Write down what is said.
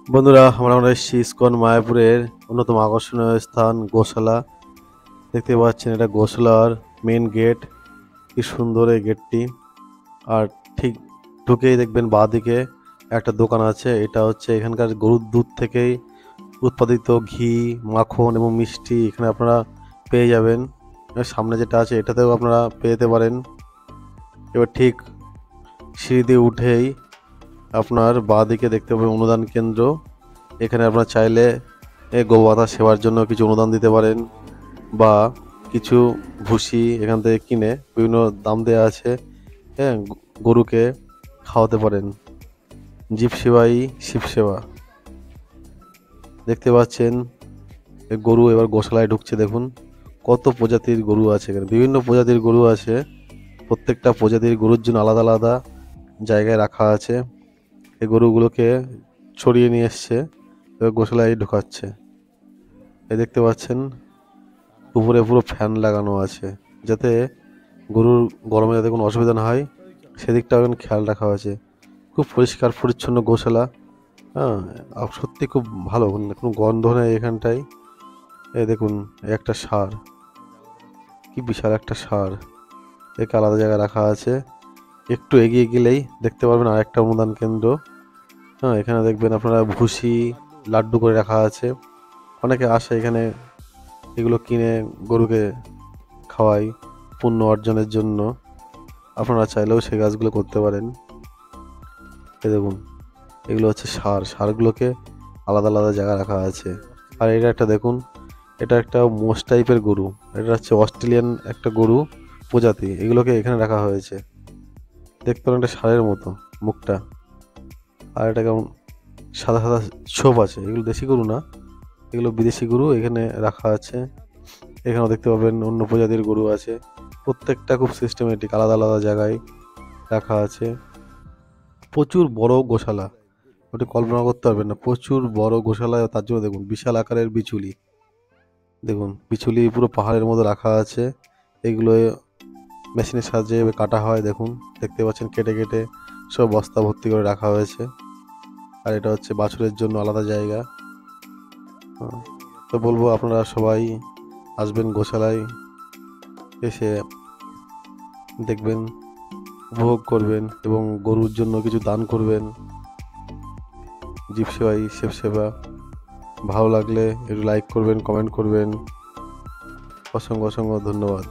বন্ধুরা, আমরা এসেছি ইসকন মায়াপুরের অন্যতম আকর্ষণীয় স্থান গোশালা। দেখতে পাচ্ছেন এটা গোশালার মেন গেট। কি সুন্দর এই গেটটি। আর ঠিক ঢুকেই দেখবেন বাঁদিকে একটা দোকান আছে। এটা হচ্ছে এখানকার গরুর দুধ থেকেই উৎপাদিত ঘি, মাখন এবং মিষ্টি এখানে আপনারা পেয়ে যাবেন। এর সামনে যেটা আছে এটাতেও আপনারা পেয়ে যেতে পারেন। এবার ঠিক সিঁড়ি দিয়ে উঠেই আপনার বাঁদিকে দেখতে পাবেন অনুদান কেন্দ্র। এখানে আপনারা চাইলে গোমাতা সেবার জন্য কিছু অনুদান দিতে পারেন বা কিছু ভুসি এখান থেকে কিনে বিভিন্ন দাম দেওয়া আছে, হ্যাঁ, গরুকে খাওয়াতে পারেন। জীব সেবাই শিব সেবা। দেখতে পাচ্ছেন গরু এবার গোশালায় ঢুকছে। দেখুন কত প্রজাতির গরু আছে, এখানে বিভিন্ন প্রজাতির গরু আছে। প্রত্যেকটা প্রজাতির গরুর জন্য আলাদা আলাদা জায়গায় রাখা আছে। এই গরুগুলোকে ছড়িয়ে নিয়ে এসছে, এবার গোশালায় ঢুকাচ্ছে। এই দেখতে পাচ্ছেন উপরে পুরো ফ্যান লাগানো আছে, যাতে গরুর গরমে যাতে কোনো অসুবিধা না হয় সেদিকটাও এখন খেয়াল রাখা হয়েছে। খুব পরিষ্কার পরিচ্ছন্ন গোশালা। হ্যাঁ, আর সত্যি খুব ভালো, কোনো গন্ধ নেই এখানটায়। এই দেখুন একটা ষাঁড়, কি বিশাল একটা ষাঁড়, একে আলাদা জায়গায় রাখা আছে। একটু এগিয়ে গেলেই দেখতে পারবেন আরেকটা অনুদান কেন্দ্র। হ্যাঁ, এখানে দেখবেন আপনারা ভুসি লাড্ডু করে রাখা আছে। অনেকে আসে এখানে এগুলো কিনে গরুকে খাওয়াই পুণ্য অর্জনের জন্য। আপনারা চাইলেও সেই কাজগুলো করতে পারেন। এই দেখুন এগুলো হচ্ছে ষাঁড়গুলোকে আলাদা আলাদা জায়গায় রাখা আছে। আর এটা একটা দেখুন, এটা একটা মোষ টাইপের গরু। এটা হচ্ছে অস্ট্রেলিয়ান একটা গরু প্রজাতি, এগুলোকে এখানে রাখা হয়েছে। দেখতে পারেন একটা ষাঁড়ের মতো মুখটা। আর এটা কেমন সাদা সাদা ছোপ আছে। এগুলো দেশি গরু না, এগুলো বিদেশি গরু এখানে রাখা আছে। এখানেও দেখতে পাবেন অন্য প্রজাতির গরু আছে। প্রত্যেকটা খুব সিস্টেমেটিক আলাদা আলাদা জায়গায় রাখা আছে। প্রচুর বড় গোশালা, ওটা কল্পনা করতে পারবেন না। প্রচুর বড় গোশালা, তার জন্য দেখুন বিশাল আকারের বিচুলি। দেখুন বিচুলি পুরো পাহাড়ের মতো রাখা আছে। এগুলো মেশিনের সাহায্যে এভাবে কাটা হয়। দেখুন দেখতে পাচ্ছেন কেটে কেটে সব বস্তা ভর্তি করে রাখা হয়েছে। আর এটা হচ্ছে বাছুরের জন্য আলাদা জায়গা। তো বলবো আপনারা সবাই আসবেন গোশালায়, এসে দেখবেন, উপভোগ করবেন এবং গরুর জন্য কিছু দান করবেন। জীব সেবাই শিব সেবা। ভালো লাগলে একটু লাইক করবেন, কমেন্ট করবেন। অসংখ্য অসংখ্য ধন্যবাদ।